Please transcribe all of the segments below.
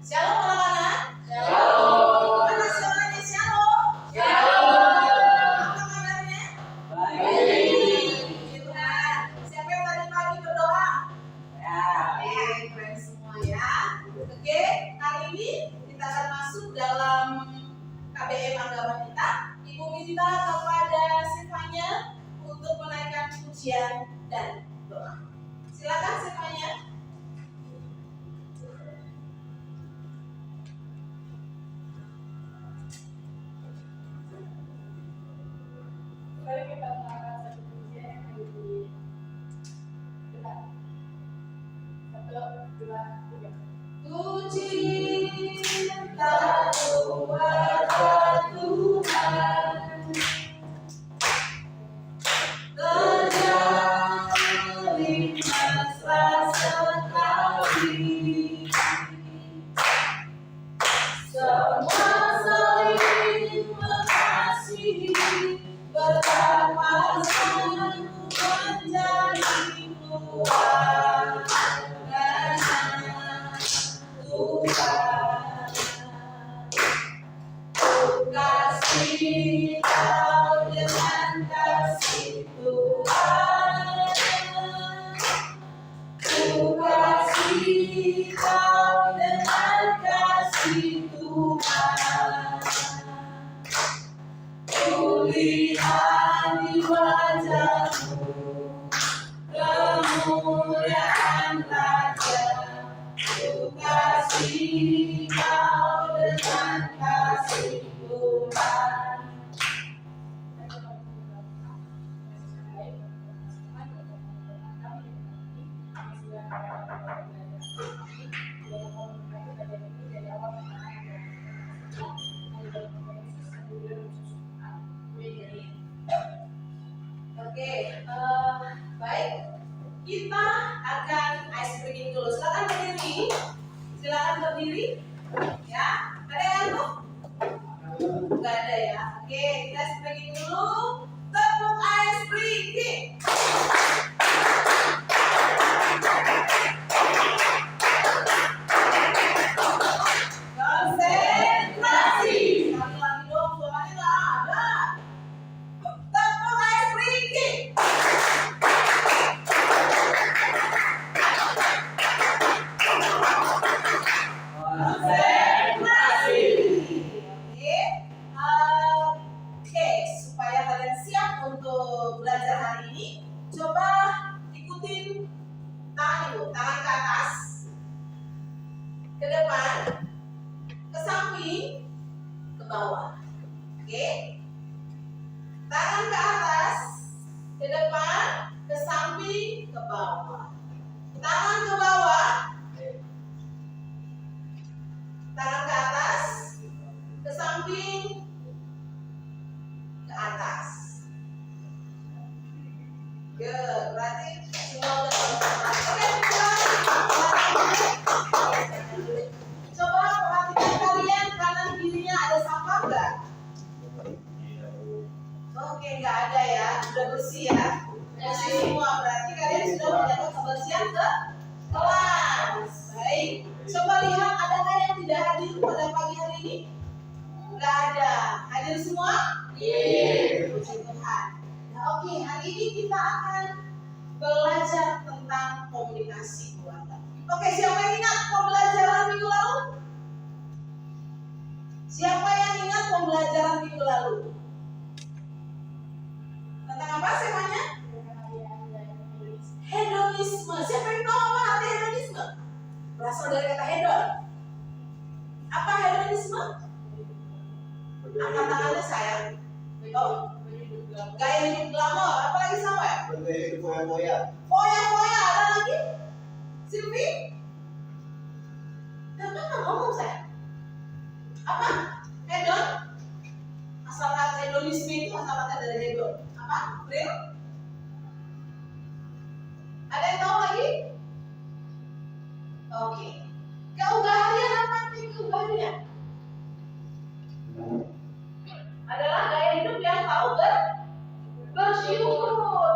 Shalom anak-anak. Shalom. Mana suaranya shalom? Shalom. Apa kabarnya? Baik. Puji Tuhan. Siapa yang tadi pagi berdoa? Ya. Keren semua ya. Oke, kali ini kita akan masuk dalam KBM agama kita. Ibu minta kepada Sifanya untuk menaikkan pujian dan doa. Silakan Sifanya. Mari kita mengangkat satu pujian yang lebih dekat. 1, 2, 3. Puji tak kuasa Tuhan, terjalin mesra sekali. Semua saling mengasihi, berpapasan menjadi keluarganya Tuhan. Ku kasih kau dengan kasih Tuhan, ku kasih kau dengan kasih Tuhan. Ku lihat di wajahmu kemuliaan Raja, ku kasih kau dengan kasih Tuhan. Oke, baik. Kita akan ice breaking dulu. Silakan berdiri. Silakan berdiri. Ya, ada yang ngantuk? Enggak ada ya. Oke, kita ice breaking dulu. Tepuk ice breaking. Konsentrasi. Sekali lagi dong, suaranya nggak ada. Tepuk ice breaking. Konsentrasi. Oke, supaya kalian siap untuk belajar hari ini, coba ikutin tangan ibu, tangan ke atas, ke depan, ke samping, ke bawah. Oke, tangan ke atas, ke depan, ke samping, ke bawah. Tangan ke bawah, tangan ke atas, ke samping, ke atas. Good, berarti semua udah konsentrasi. Oke, coba perhatikan kalian kanan kirinya ada sampah nggak? Oke, nggak ada ya, udah bersih ya. Bersih semua, berarti kalian sudah menjaga kebersihan ke kelas. Baik, coba lihat adakah yang tidak hadir pada pagi hari ini? Nggak ada. Hadir semua? Iya. Puji Tuhan. Nah, oke, hari ini kita akan belajar tentang komunikasi keluarga. Oke, siapa yang ingat pembelajaran minggu lalu? Siapa yang ingat pembelajaran minggu lalu? Tentang apa temanya? Hedonisme. Siapa yang tahu apa arti hedonisme? Berasal dari kata hedon. Apa hedonisme? Angkat tangannya sayang. Oh, gaya hidup glamor. Apa lagi Samuel? Gaya hidup foya-foya. Foya-foya. Ada lagi? Silvi? Jangan nggak ngomong saya. Apa? Hedon? Asal kata hedonisme itu asal kata dari hedon. Apa? Real? Ada yang tahu lagi? Oke. Keugaharian apa arti keugaharian? Adalah gaya hidup yang tahu bersyukur.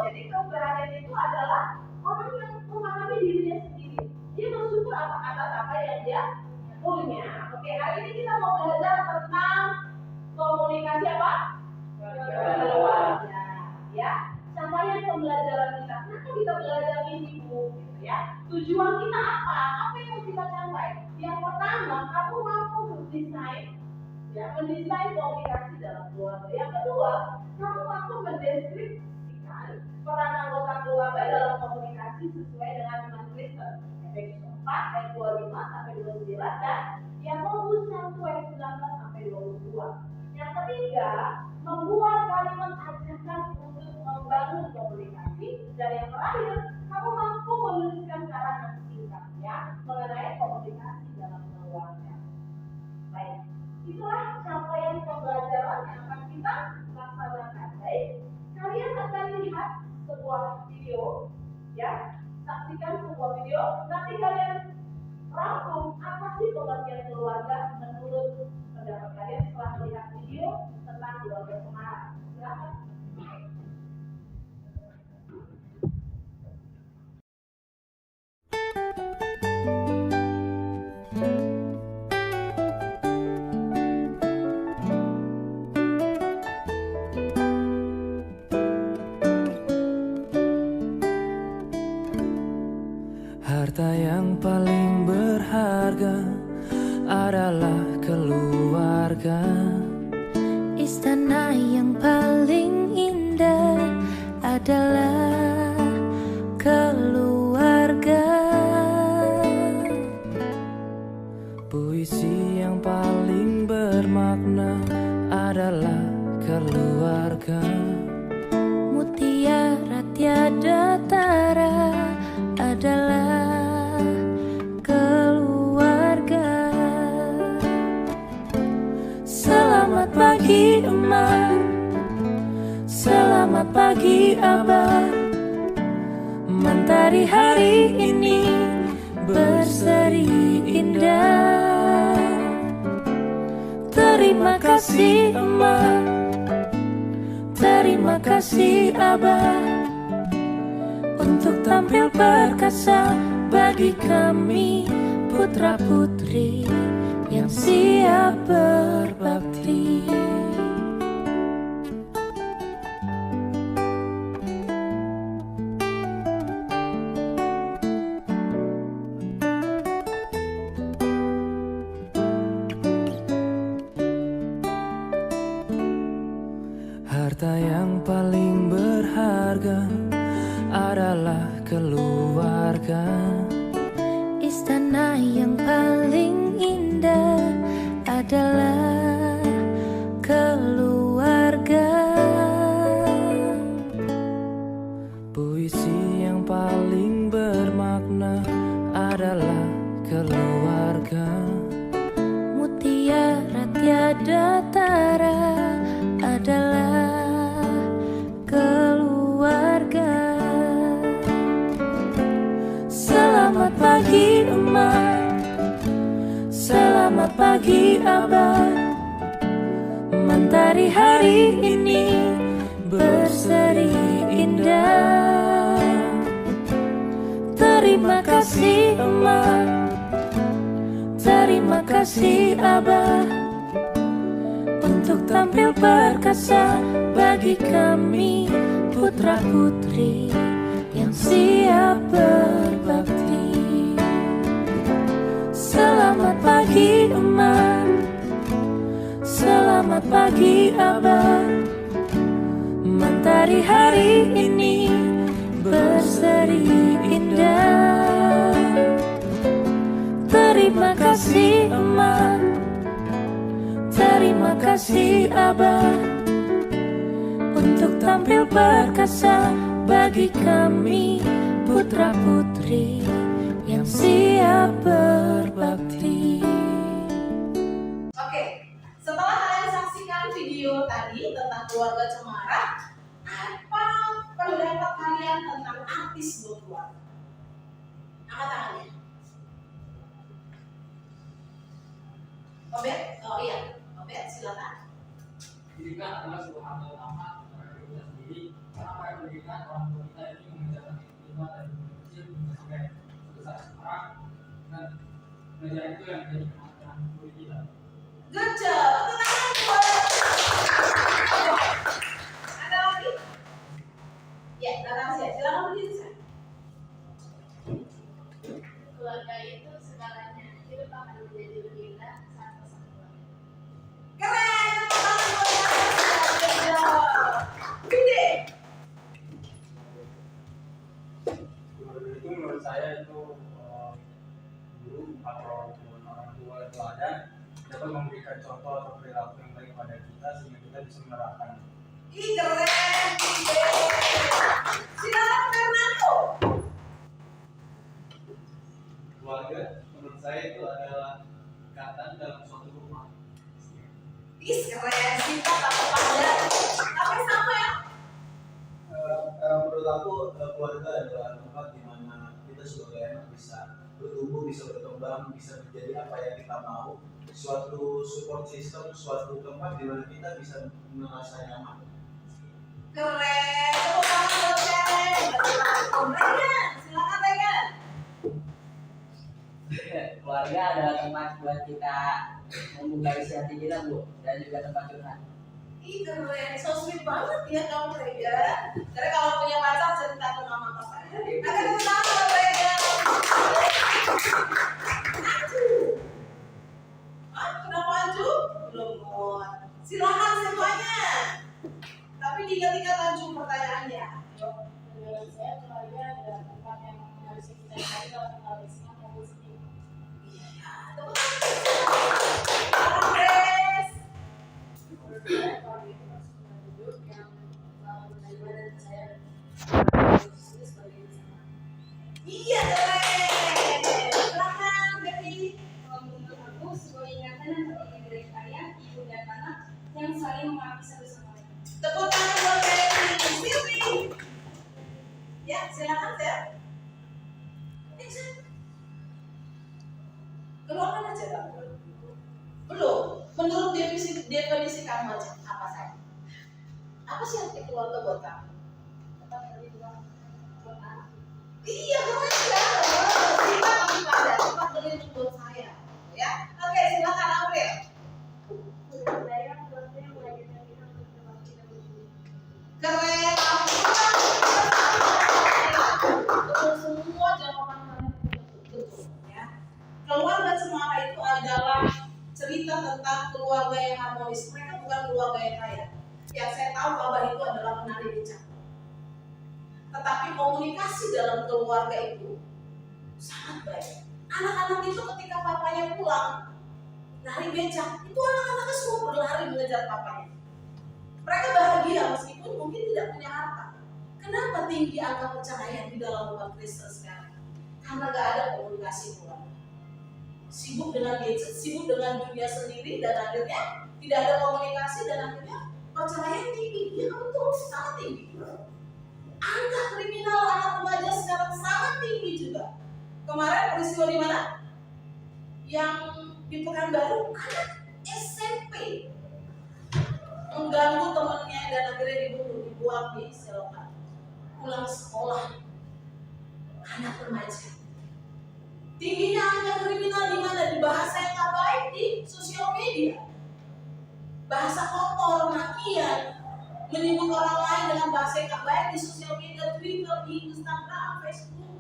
Jadi keugaharian itu adalah orang yang memahami dirinya sendiri. Dia bersyukur atas apa yang dia punya. Oke, hari ini kita mau belajar tentang komunikasi apa? Keluarga. Ya, contohnya pembelajaran kita. Kenapa kita belajar ini, Bu? Gitu ya. Tujuan kita apa? Apa yang mau kita capai? Yang pertama, kamu mampu mendesain komunikasi dalam keluarga. Yang kedua, kamu mampu mendeskripsikan peran anggota keluarga dalam komunikasi sesuai dengan iman Kristen. Efesus 4 ayat 25 sampai 29 dan Yakobus 1 ayat 19 sampai 22. Yang ketiga, membuat kalimat ajakan untuk membangun komunikasi. Dan yang terakhir, kamu mampu menuliskan saran singkat ya mengenai komunikasi dalam keluarga. Baik, itulah capaian pembelajaran yang akan kita laksanakan. Baik, kalian akan lihat sebuah video ya, saksikan sebuah video. Nanti kalian rangkum apa sih pengertian keluarga menurut pendapat kalian setelah melihat video tentang keluarga Cemara. Silakan. Harta yang paling berharga adalah keluarga. Istana yang paling indah adalah keluarga. Puisi yang paling bermakna adalah keluarga. Mutiara tiada tara adalah keluarga. Selamat pagi emak, selamat pagi abah. Mentari hari ini berseri indah. Terima kasih emak, terima kasih abah, untuk tampil perkasa bagi kami putra-putri yang siap berbakti. Harta yang paling berharga adalah keluarga. Istana yang paling indah adalah keluarga. Puisi yang paling bermakna adalah keluarga. Mutiara tiada tara adalah keluarga. Selamat pagi emak, selamat pagi abah. Mentari hari ini berseri indah. Terima kasih emak, terima kasih abah, untuk tampil perkasa bagi kami putra-putri yang siap berbakti. Selamat pagi emak, selamat pagi abah. Mentari hari ini berseri indah. Terima kasih emak, terima kasih abah, untuk tampil perkasa bagi kami putra-putri yang siap berbakti. Oke, setelah kalian saksikan video tadi tentang keluarga Cemara, apa pendapat kalian tentang arti sebuah keluarga? Angkat tangannya. Obet? Oh iya, Obet silakan. Pendidikan adalah sebuah hal yang utama bagi kita sendiri, karena para pendidikan orang tua kita ini mengajarkan kita dari kecil sampai besar sekarang, dan mengajar itu yang menjadi guru kita. Good job. Tenang, ada lagi? Ya, narasi. Silakan berdiri. Keluarga itu segalanya. Hidup akan menjadi lebih indah saat bersama keluarga. Keren. Good job. Gede. Keluarga itu menurut saya itu guru atau orang tua itu ada dapat memberikan contoh atau perilaku yang baik pada kita sehingga kita bisa menerapkan. Ih, keren. Gede. Silakan Fernando. Keluarga menurut saya itu adalah ikatan dalam suatu rumah. Ih, keren. Singkat tapi padat. Tapi sama ya. Menurut aku keluarga adalah tempat di mana kita sebagai anak bisa bertumbuh, bisa berkembang, bisa menjadi apa yang kita mau. Suatu support system, suatu tempat di mana kita bisa merasa nyaman. Keren. Tepuk tangan buat Karen. Om Regan. Silakan Regan. Keluarga adalah tempat buat kita membuka isi hati kita, Bu, dan juga tempat curhat. Ih, keren. So sweet banget ya kamu Regan. Karena kalau punya pacar cerita ke mama papa. Ada tepuk tangan buat Regan. Udah maju? Belum muat. Silakan semuanya. Tapi diingat-ingat lanjut pertanyaannya. Menurut saya keluarga adalah tempat yang harus kita cari dalam hal Islam maupun sedih. Iya, tepuk tangan. Grace. Menurut saya keluarga itu harus punya hidup yang menerima dan percaya Yesus sebagai pasangan. Iya, keren. Silakan Devi. Kalau menurut aku, sebuah ingatan yang terdiri dari ayah, ibu, dan anak yang saling mengabdi satu sama lain. Tepuk tangan buat Devi. Sylvie. Ya, silakan ya. Keluarkan aja Bang. Belum. Menurut definisi kamu aja apa saya? Apa sih arti keluarga buat kamu? Tetap berjuang buat anak. Iya, keren ya. Kita masih pada tempat berlindung buat saya. Ya, oke, silakan April. Menurut saya keluarga yang mengajarkan kita untuk berbakti dan bersyukur. Keren. Betul semua jawaban kalian betul ya. Keluarga Cemara itu adalah cerita tentang keluarga yang harmonis. Mereka bukan keluarga yang kaya. Yang saya tahu abah itu adalah penari becak. Tetapi komunikasi dalam keluarga itu sangat baik. Anak-anak itu ketika papanya pulang dari becak, itu anak-anaknya semua berlari mengejar papanya. Mereka bahagia meskipun mungkin tidak punya harta. Kenapa tinggi angka perceraian di dalam umat Kristen sekarang? Karena gak ada komunikasi keluarga. Sibuk dengan gadget, sibuk dengan dunia sendiri, dan akhirnya tidak ada komunikasi, dan akhirnya perceraian tinggi. Ya betul, sangat tinggi. Angka kriminal anak remaja sekarang sangat tinggi juga. Kemarin peristiwa di mana? Yang di Pekanbaru, anak SMP mengganggu temannya dan akhirnya dibuang di selokan. Pulang sekolah, anak remaja. Tingginya angka kriminal di mana? Di bahasa yang tak baik di sosial media. Bahasa kotor, makian, menyebut orang lain dengan bahasa yang tak baik di sosial media, Twitter, di Instagram, Facebook.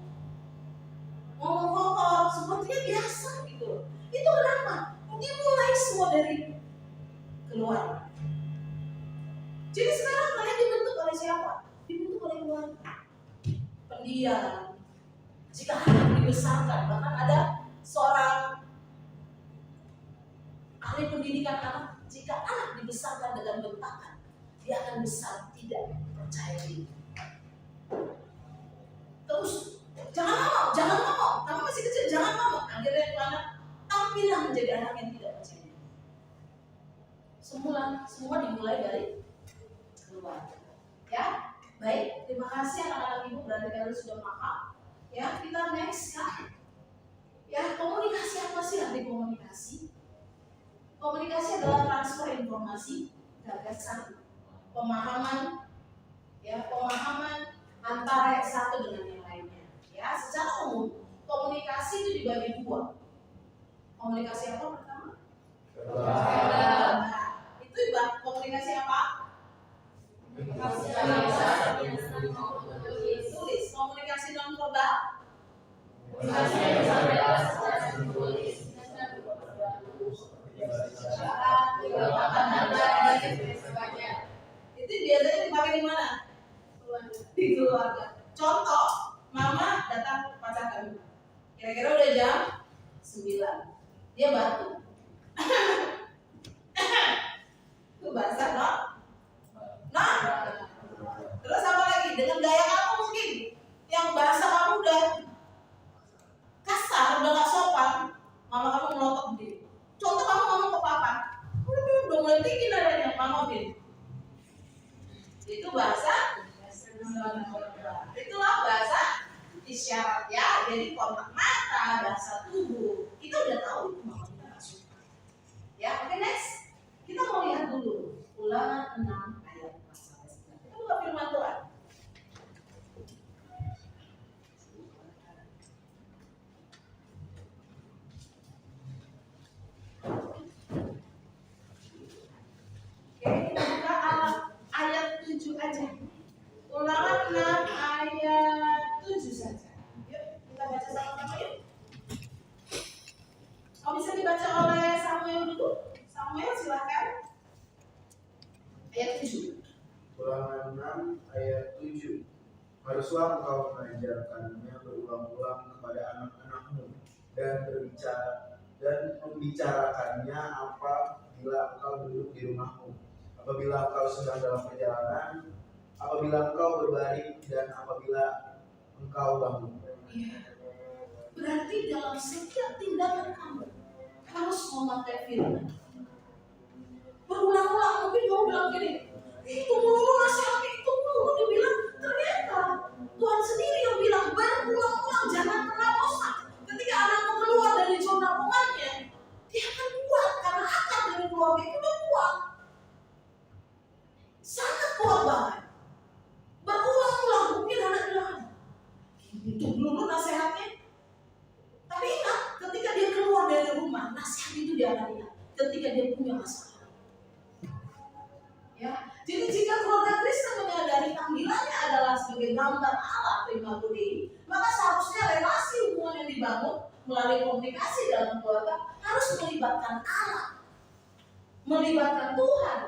Ngomong kotor, sepertinya biasa gitu. Itu kenapa? Mungkin mulai semua dari keluarga. Jadi sekarang kalian dibentuk oleh siapa? Dibentuk oleh keluarga. Pendiam. Jika anak dibesarkan, bahkan ada seorang ahli pendidikan anak, jika anak dibesarkan dengan bentakan, dia akan besar tidak percaya diri. Terus jangan ngomong, kamu masih kecil, jangan ngomong. Akhirnya itu anak tampillah menjadi anak yang tidak percaya diri. Semua dimulai dari keluarga. Ya, baik. Terima kasih anak-anak ibu, berarti kalian sudah paham. Ya, kita next ya. Ya, komunikasi apa sih arti komunikasi? Komunikasi adalah transfer informasi, gagasan, pemahaman, ya, pemahaman antara yang satu dengan yang lainnya. Ya, secara umum komunikasi itu dibagi dua. Komunikasi apa pertama? Nah, itu ibarat komunikasi apa? Tulis. Komunikasi non verbal. Itu biasanya dipakai di mana? Di keluarga. Contoh, mama datang ke pacar kami. Kira-kira udah jam 9. Dia batuk. Itu bahasa no? Nah, terus apa lagi? Dengan gaya kamu mungkin yang bahasa kamu udah kasar, udah gak sopan. Mama kamu melotot begini. Contoh kamu ngomong ke papa, udah mulai tinggi nadanya, mama begini. Itu bahasa. Itulah bahasa isyarat ya. Jadi kontak mata, bahasa tubuh, itu udah tahu itu mama kita gak suka. Ya, oke next. Kita mau lihat dulu Ulangan 6 ayat 4-9. Kita buka firman Tuhan. Oke, kita buka ayat 7 aja. Ulangan 6 ayat 7 saja. Yuk, kita baca sama-sama yuk. Oh, bisa dibaca oleh Samuel dulu. Samuel silakan. Ayat 7. Ulangan 6 ayat 7. Haruslah engkau mengajarkannya berulang-ulang kepada anak-anakmu dan membicarakannya apabila engkau duduk di rumahmu, apabila engkau sedang dalam perjalanan, apabila engkau berbaring, dan apabila engkau bangun. Berarti dalam setiap tindakan kamu harus memakai firman. Berulang-ulang mungkin kamu bilang gini, itu melulu nasihatnya, itu melulu dibilang. Ternyata Tuhan sendiri yang bilang berulang-ulang, jangan pernah bosan. Ketika anakmu keluar dari zona amannya, dia akan kuat karena akar dari keluarga itu udah kuat, sangat kuat banget. Berulang-ulang mungkin anak bilang, itu melulu nasihatnya. Tapi ingat, ketika dia keluar dari rumah, nasihat itu dia akan ingat. Ketika dia punya masalah. Ya, jadi jika keluarga Kristen menyadari panggilannya adalah sebagai gambar Allah prima budi, maka seharusnya relasi hubungan yang dibangun melalui komunikasi dalam keluarga harus melibatkan Allah, melibatkan Tuhan.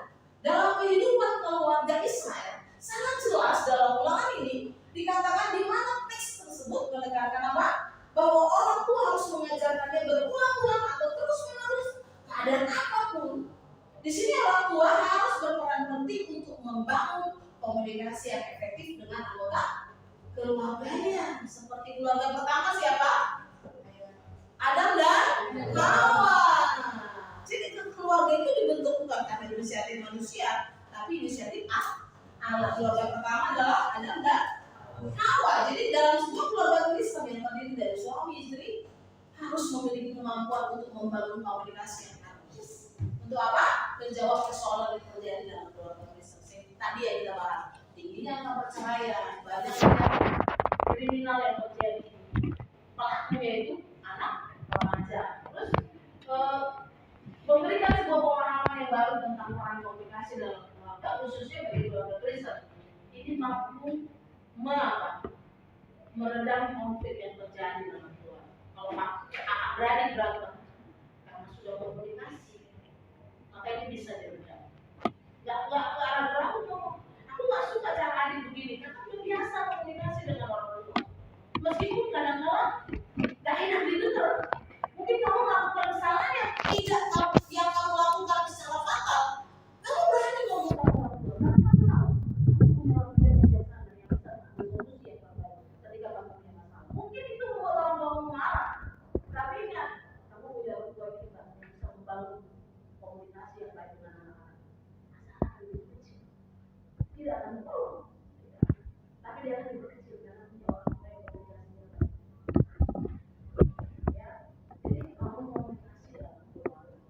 Dalam kehidupan keluarga Israel sangat jelas dalam Ulangan ini dikatakan di mana teks tersebut menekankan apa? Bahwa orang tua harus mengajarkannya berulang-ulang atau terus-menerus keadaan apapun. Di sini orang tua harus berperan penting untuk membangun komunikasi yang efektif dengan anggota keluarganya. Seperti keluarga pertama siapa? Adam dan Hawa. Jadi keluarga itu dibentuk bukan karena inisiatif manusia, tapi inisiatif Allah. Keluarga pertama adalah Adam dan Hawa. Jadi dalam sebuah keluarga Kristen yang terdiri dari suami istri harus memiliki kemampuan untuk membangun komunikasi yang harmonis. Untuk apa? Menjawab persoalan yang terjadi dalam keluarga Kristen. Tadi yang kita bahas, tingginya angka perceraian, banyak kriminal yang terjadi. Pelakunya itu anak remaja. Terus memberikan sebuah pemahaman yang baru tentang peran komunikasi dalam keluarga, khususnya bagi keluarga Kristen. Ini mampu meredam konflik yang terjadi dalam keluarga. Kalau anak beradik berantem karena sudah berkomunikasi, maka ini bisa diredam. Gak ragu-ragu ngomong, aku gak suka cara adik begini, karena udah biasa komunikasi dengan orang tua. Meskipun kadang-kadang gak enak didengar. Mungkin kamu melakukan kesalahan yang tidak yang kamu lakukan secara fatal. Kamu berani ngomong sama orang tua, karena kamu tahu kamu punya orang tua yang bijaksana dan yang bisa mengambil solusi yang terbaik ketika kamu punya masalah. Mungkin itu membuat orang tua marah, tapi ingat, kamu punya orang tua yang bisa membangun komunikasi yang baik dengan anak-anak. Masalah akan lebih kecil, tidak akan bertolong, tapi dia akan lebih kecil karena punya orang tua yang komunikasi yang baik. Ya, jadi kamu komunikasi dalam keluarga.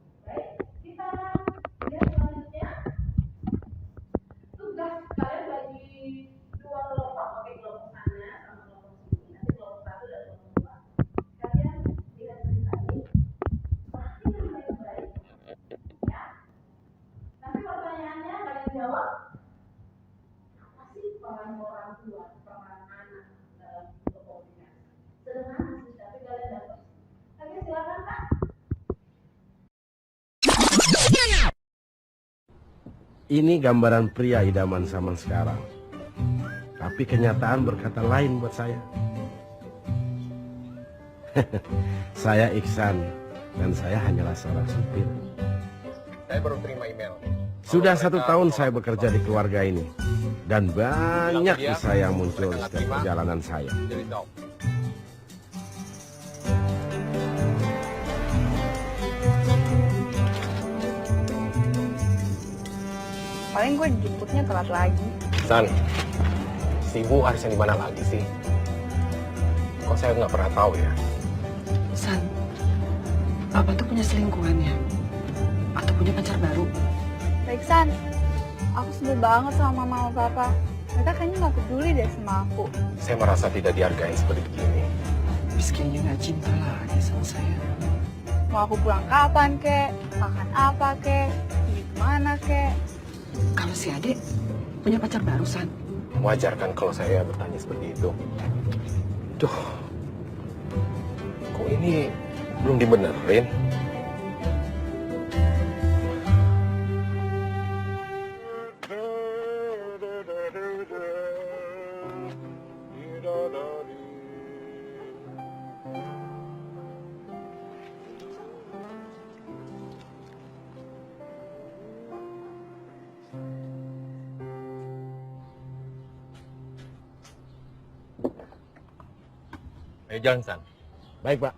jawab, apa sih peran orang tua, peran anak dalam berkomunikasi? Sederhana sih, tapi kalian dapat. Oke, silakan Kak. Ini gambaran pria idaman zaman sekarang. Tapi kenyataan berkata lain buat saya. Saya Iksan dan saya hanyalah seorang supir. Saya baru terima email. Sudah 1 tahun saya bekerja di keluarga ini. Dan banyak kisah yang muncul setiap perjalanan saya. Jadi tahu. Paling gue jemputnya telat lagi. San, si Ibu harusnya di mana lagi sih? Kok saya nggak pernah tahu ya? San, Papa tuh punya selingkuhan ya? Atau punya pacar baru? Baik San, aku sebel banget sama mama sama papa. Mereka kayaknya nggak peduli deh sama aku. Saya merasa tidak dihargai seperti begini. Miskinnya nggak cinta lagi sama saya. Mau aku pulang kapan kek? Makan apa kek? Pergi kemana kek? Kalau si Ade punya pacar baru, San? Wajar kan kalau saya bertanya seperti itu. Duh, kok ini belum dibenerin? Ayo jalan, San. Baik, Pak.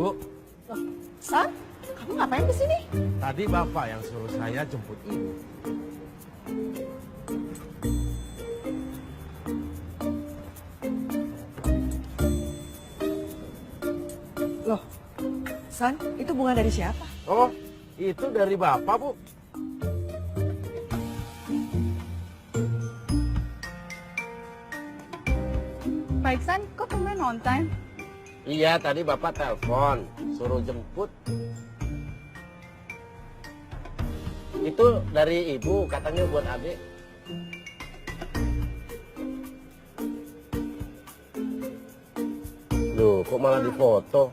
Bu, San, kamu ngapain di sini? tadi Bapak yang suruh saya jemput Ibu. Loh, San, itu bunga dari siapa? Oh, itu dari Bapak, Bu. Baik San, kok tumben on time? Iya, tadi Bapak telepon, suruh jemput. Itu dari Ibu, katanya buat adik. Loh, kok malah difoto?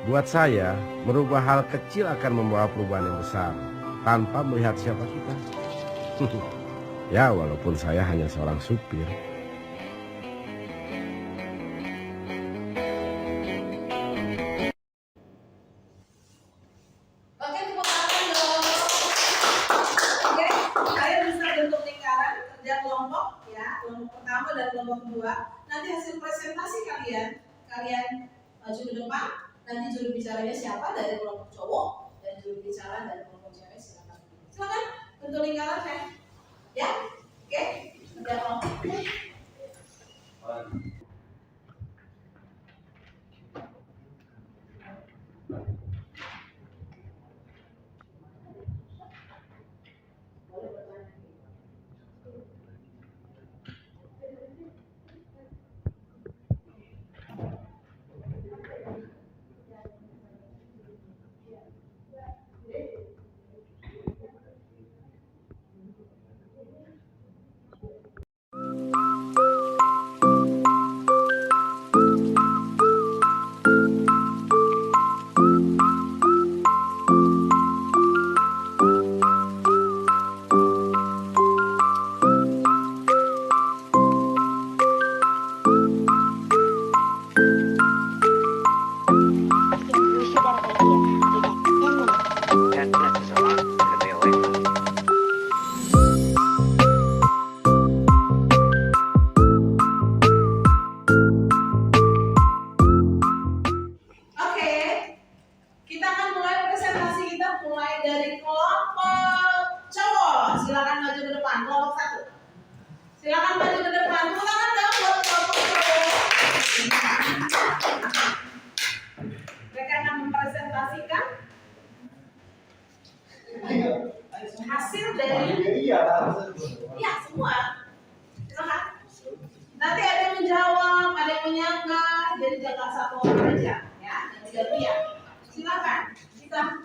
Buat saya, merubah hal kecil akan membawa perubahan yang besar tanpa melihat siapa kita. Ya, walaupun saya hanya seorang supir. Oke, tepuk tangan dong. Oke, kalian bisa bentuk lingkaran, kerja kelompok ya, kelompok pertama dan kelompok kedua. Nanti hasil presentasi kalian maju ke depan. Nanti juru bicaranya siapa dari kelompok cowok dan juru bicara dari kelompok cewek, silakan. Silakan bentuk lingkaran ya. Oke, kerja kelompok. Sylvia. Silakan kita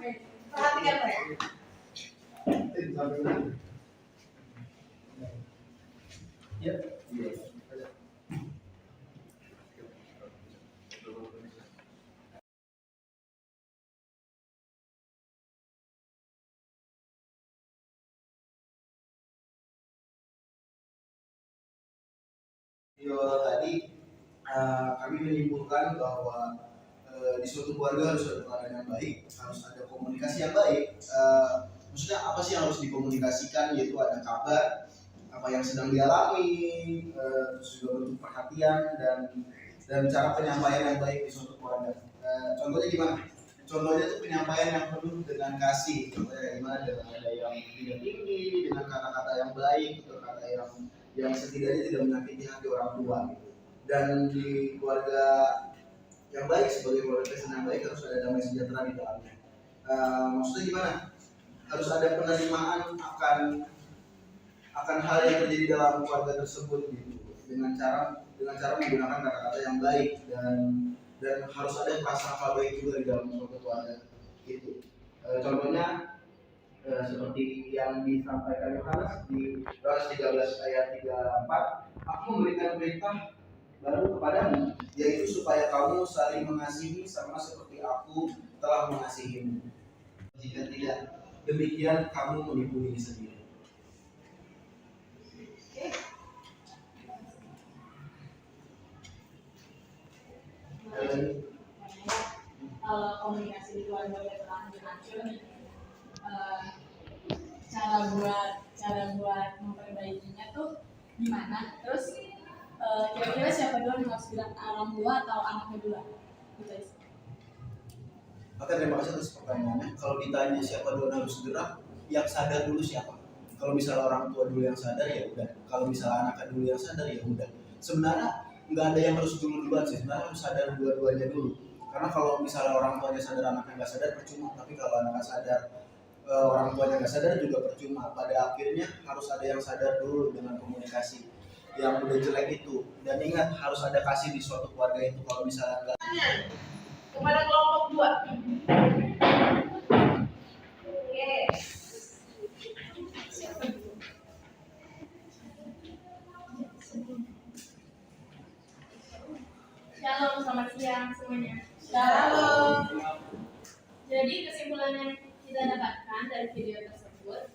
perhatikan mereka. Video tadi kami menyimpulkan bahwa di suatu keluarga harus ada teladan yang baik, harus ada komunikasi yang baik. Maksudnya apa sih yang harus dikomunikasikan, yaitu ada kabar apa yang sedang dialami, terus juga bentuk perhatian dan cara penyampaian yang baik di suatu keluarga. Contohnya gimana? Contohnya itu penyampaian yang penuh dengan kasih. Contohnya gimana? Dengan ada yang tidak tinggi, dengan kata-kata yang baik, kata yang setidaknya tidak menyakiti hati orang tua. Dan di keluarga yang baik, sebagai keluarga Kristen yang baik, harus ada damai sejahtera di dalamnya. Maksudnya gimana? Harus ada penerimaan akan hal yang terjadi dalam keluarga tersebut gitu, dengan cara menggunakan kata-kata yang baik dan harus ada prasangka baik juga di dalam suatu keluarga itu. Contohnya seperti yang disampaikan Yohanes di Yohanes 13 ayat 34, aku memberikan perintah baru kepadamu, yaitu supaya kamu saling mengasihi sama seperti aku telah mengasihimu. Jika tidak demikian, kamu menipu diri sendiri. Kalau komunikasi di keluarga udah terlanjur hancur, cara buat memperbaikinya tuh gimana? Terus kira-kira siapa dulu yang harus bilang, orang tua atau anaknya dulu? Gitu. Oke, terima kasih atas pertanyaannya. Kalau ditanya siapa dulu harus gerak, yang sadar dulu siapa? Kalau misalnya orang tua dulu yang sadar ya udah. Kalau misalnya anaknya dulu yang sadar ya udah. Sebenarnya nggak ada yang harus duluan sih. Sebenarnya harus sadar dua-duanya dulu. Karena kalau misalnya orang tuanya sadar, anaknya nggak sadar percuma. Tapi kalau anaknya sadar, orang tuanya nggak sadar juga percuma. Pada akhirnya harus ada yang sadar dulu dengan komunikasi yang udah jelek itu. Dan ingat, harus ada kasih di suatu keluarga itu. Kalau misalnya nggak, Kepada kelompok 2. Oke. Shalom, selamat siang semuanya. Shalom. Jadi kesimpulan yang kita dapatkan dari video tersebut,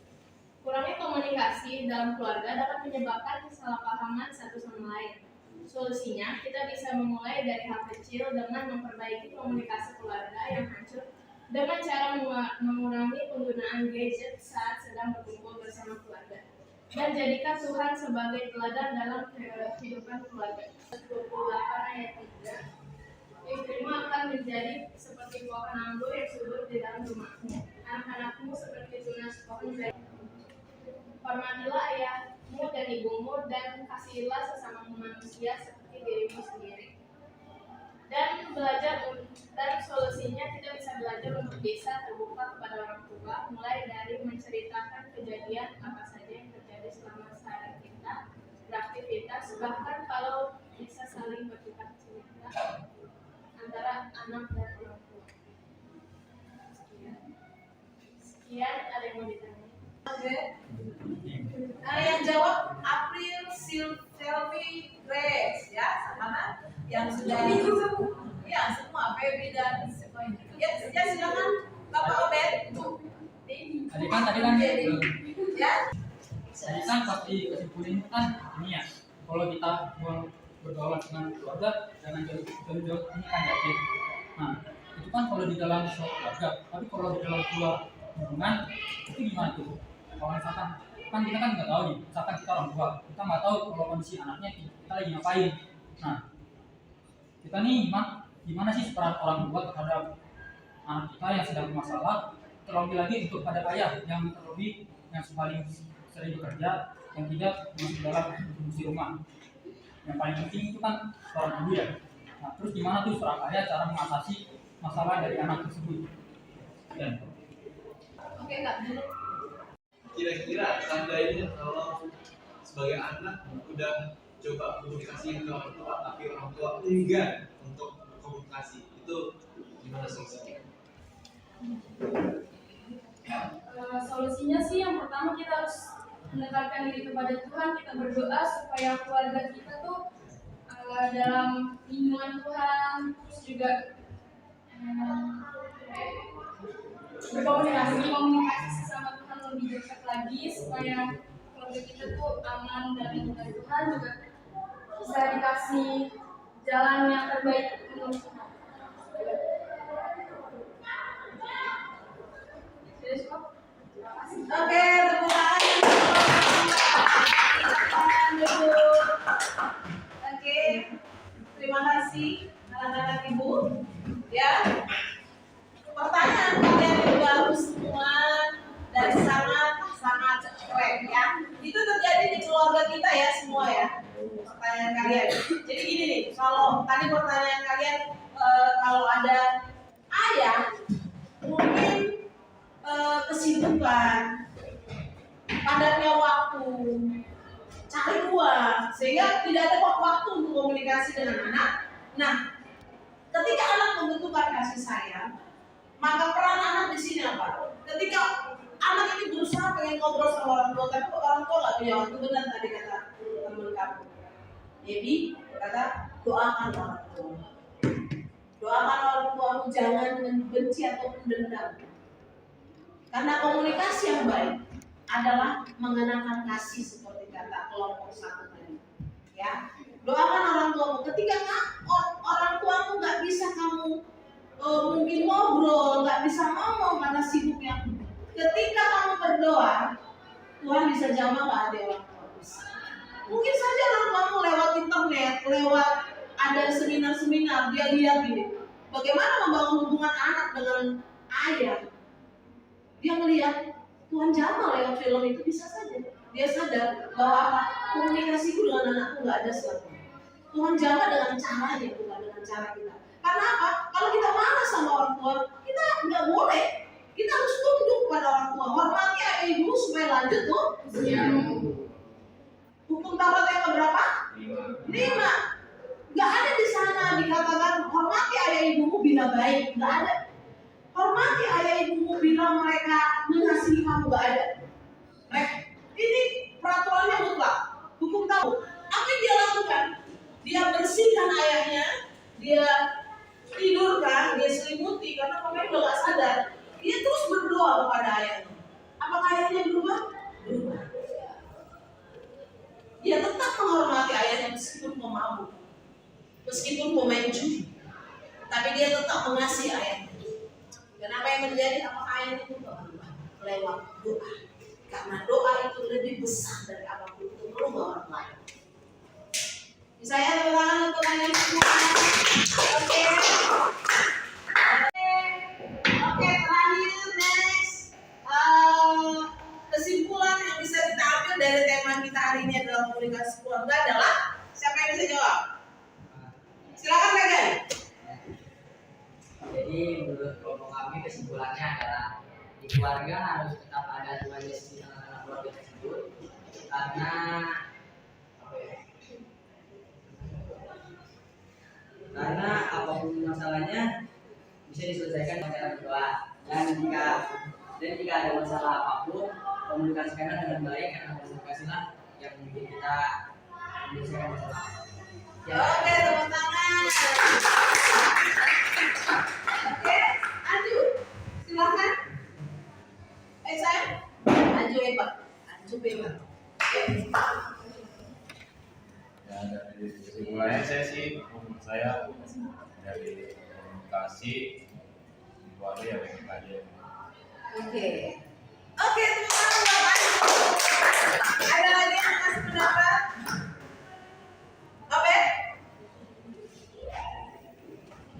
kurangnya komunikasi dalam keluarga dapat menyebabkan kesalahpahaman satu sama lain. Solusinya, kita bisa memulai dari hal kecil dengan memperbaiki komunikasi keluarga yang hancur dengan cara mengurangi penggunaan gadget saat sedang berkumpul bersama keluarga. Dan jadikan Tuhan sebagai teladan dalam kehidupan keluarga. 28 ayat 3, istrimu akan menjadi seperti pohon anggur yang subur di dalam rumahmu. Anak-anakmu seperti tunas pohon zaitun. Hormatilah ayahmu dan ibumu, dan kasihilah sesama manusia seperti dirimu sendiri. Dan solusinya kita bisa belajar untuk bisa terbuka kepada orang tua, mulai dari menceritakan kejadian apa saja yang terjadi selama sehari kita beraktivitas, bahkan kalau bisa saling bertukar cerita antara anak dan orang tua. Sekian, ada yang mau ditanya? Yang jawab April, Sylvie, Grace, ya, sama yang sudah ya semua, Baby dan semuanya. Ya, silakan Bapak Obed. Tadi kan Ya. Tadi kan pasti kesimpulannya kan ini ya, kalau kita mau bergaul dengan keluarga jangan jauh-jauh ini kan yakin. Nah, itu kan kalau di dalam suatu keluarga, tapi kalau di dalam sebuah hubungan itu gimana tuh? Kalau misalkan kan kita kan nggak tahu nih, misalkan kita orang tua, kita nggak tahu kalau kondisi anaknya kita lagi ngapain. Nah, kita nih gimana sih peran orang tua terhadap anak kita yang sedang bermasalah, terlebih lagi untuk pada ayah yang terlebih yang paling sering bekerja, yang tidak masuk dalam fungsi rumah. Yang paling penting itu kan seorang ibu ya. Nah, terus gimana tuh seorang ayah cara mengatasi masalah dari anak tersebut? Dan Oke, Kak. kira-kira seandainya kalau sebagai anak udah coba komunikasi ke orang tua tapi orang tua enggan untuk komunikasi, itu gimana? Gimana solusinya? Solusinya sih yang pertama kita harus mendekatkan diri kepada Tuhan, kita berdoa supaya keluarga kita tuh dalam lindungan Tuhan, terus juga berkomunikasi sesama Tuhan lebih dekat lagi supaya keluarga kita tuh aman dan lindungan Tuhan, juga bisa dikasih jalan yang terbaik menurut Tuhan. Oke, tepuk tangan. Oke, terima kasih anak-anak ibu. Ya, pertanyaan kalian yang bagus semua dan sangat keren ya. Itu terjadi di keluarga kita ya semua ya. Pertanyaan kalian. Jadi gini nih, kalau tadi pertanyaan kalian kalau ada ayah mungkin kesibukan, padatnya waktu, cari uang, sehingga tidak ada waktu untuk komunikasi dengan anak. Nah, ketika anak membutuhkan kasih sayang, maka peran anak di sini apa? Ketika anak ini berusaha pengen ngobrol sama orang tua, tapi orang tua nggak punya waktu, benar tadi kata teman kamu. Jadi kata doakan orang tua, doakan orang tuamu, jangan membenci atau mendendam. Karena komunikasi yang baik adalah mengenakan kasih seperti kata kelompok 1 tadi. Ya, doakan orang tuamu. Ketika orang tuamu nggak bisa kamu mungkin ngobrol, nggak bisa ngomong karena sibuknya. Ketika kamu berdoa, Tuhan bisa jamah nggak hati orang tua. Mungkin saja orang tuamu lewat internet, lewat ada seminar-seminar, dia lihat gini, bagaimana membangun hubungan anak dengan ayah. Dia melihat Tuhan jamah lewat film itu, bisa saja dia sadar bahwa komunikasiku dengan anakku nggak ada selama. Tuhan jamah dengan caranya, bukan dengan cara kita. Karena apa? Kalau kita marah sama orang tua, kita nggak boleh. Kita harus tunduk pada orang tua. Hormati ayah ibu supaya lanjut tuh. Hukum Taurat yang keberapa? 5. Nggak ada di sana dikatakan hormati ayah ibumu bila baik. Nggak ada. Hormati ayah ibumu bila mereka mengasihi kamu, gak ada. Ini peraturannya mutlak. Hukum tahu. Apa yang dia lakukan? Dia bersihkan ayahnya, dia tidurkan, dia selimuti karena pemain udah gak sadar. Dia terus berdoa kepada ayahnya. Apakah ayahnya berubah? Berubah. Dia tetap menghormati ayahnya meskipun pemabuk, meskipun pemain judi, tapi dia tetap mengasihi ayahnya. Dan apa yang terjadi? Apakah ayat itu berubah? Lewat doa. Karena doa itu lebih besar dari apapun itu merubah orang lain. Saya tangan untuk kalian semua. Oke, terakhir next. Kesimpulan yang bisa kita ambil dari tema kita hari ini adalah komunikasi keluarga adalah, siapa yang bisa jawab? Silakan Megan. Jadi menurut kelompok kami kesimpulannya adalah di keluarga harus tetap ada Tuhan Yesus di tengah-tengah keluarga tersebut, karena karena apapun masalahnya bisa diselesaikan dengan cara berdoa, dan jika ada masalah apapun komunikasikanlah dengan baik, karena komunikasilah yang bikin kita menyelesaikan masalah. Ya. Oke, tepuk tangan. Oke, Anju, silakan. Saya, Anju hebat. Ya, dari kesimpulannya saya sih, menurut saya dari komunikasi keluarga ya baik aja. Oke, tepuk tangan buat Anju. Ada lagi yang kasih pendapat? Oke.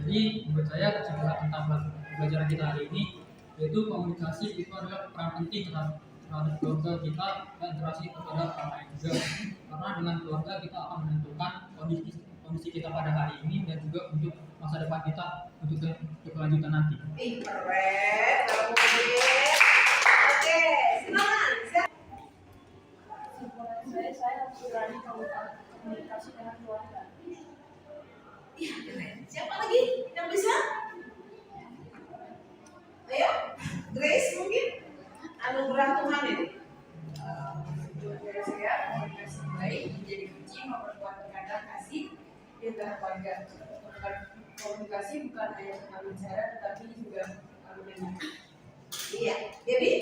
Jadi menurut saya kesimpulan tentang pelajaran kita hari ini yaitu komunikasi itu adalah peran penting terhadap keluarga kita dan interaksi terhadap orang lain juga, karena dengan keluarga kita akan menentukan kondisi kita pada hari ini dan juga untuk masa depan kita untuk kelanjutan nanti. Keren, oke, silakan. Saya harus berani komunikasi dengan keluarga. Iya, keren. Siapa lagi yang bisa? komunikasi bukan hanya tentang bicara, tetapi juga mendengar. Iya, jadi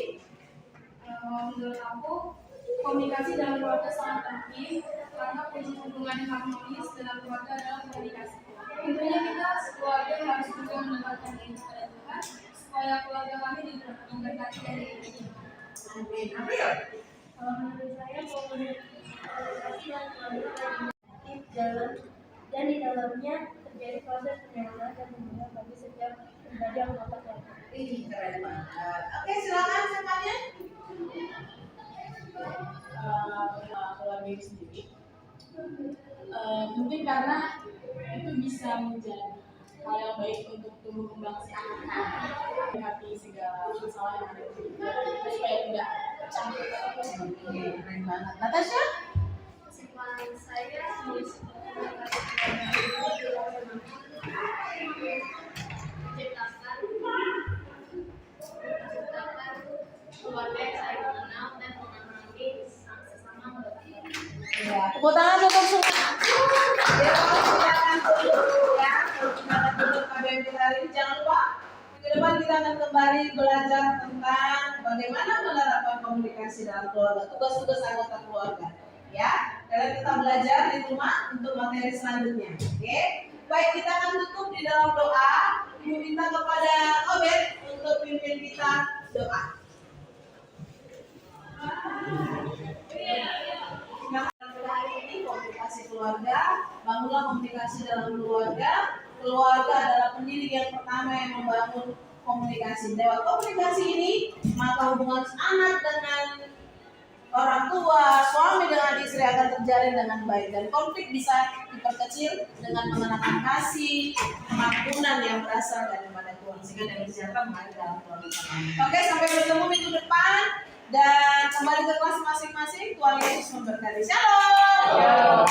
menurut aku komunikasi dalam keluarga sangat penting karena kunci hubungan yang harmonis dalam keluarga adalah komunikasi. Tentunya kita sekeluarga harus juga mendekatkan diri kepada Tuhan supaya keluarga kami diberkati dari Tuhan. Amin. April. Kalau menurut saya komunikasi dan keluarga dan di dalamnya terjadi proses penyamaan dan hubungan bagi setiap pribadi anggota keluarga. Ih, keren banget. Oke, silakan semuanya. Keluarga itu sendiri mungkin karena itu bisa menjadi hal yang baik untuk tumbuh kembang si anak, hati segala masalah yang ada di hidup supaya tidak campur. Keren banget. Natasha? Kesimpulan saya menciptakan keluarga yang saling mengenal dan memahami sesama mendekatkan. Ya, tepuk tangan untuk semua. Ya, silakan dulu ya. Silakan dulu KBM kita hari ini. Jangan lupa minggu depan kita akan kembali belajar tentang bagaimana menerapkan komunikasi dalam keluarga, tugas-tugas anggota keluarga. Ya, karena kita belajar di rumah untuk materi selanjutnya. Oke, baik, kita akan tutup di dalam doa. Ibu minta kepada Obed untuk pimpin kita doa. Hari ini komunikasi keluarga, bangunlah komunikasi dalam keluarga. Keluarga adalah pendiri yang pertama yang membangun komunikasi. Lewat komunikasi ini, maka hubungan anak dengan orang tua, suami dengan istri akan terjalin dengan baik dan konflik bisa diperkecil dengan mengenakan kasih, pengampunan yang berasal daripada Tuhan sehingga dari sejahtera mengalir dalam keluarga. Oke, sampai bertemu minggu depan dan kembali ke kelas masing-masing. Tuhan Yesus memberkati. Shalom.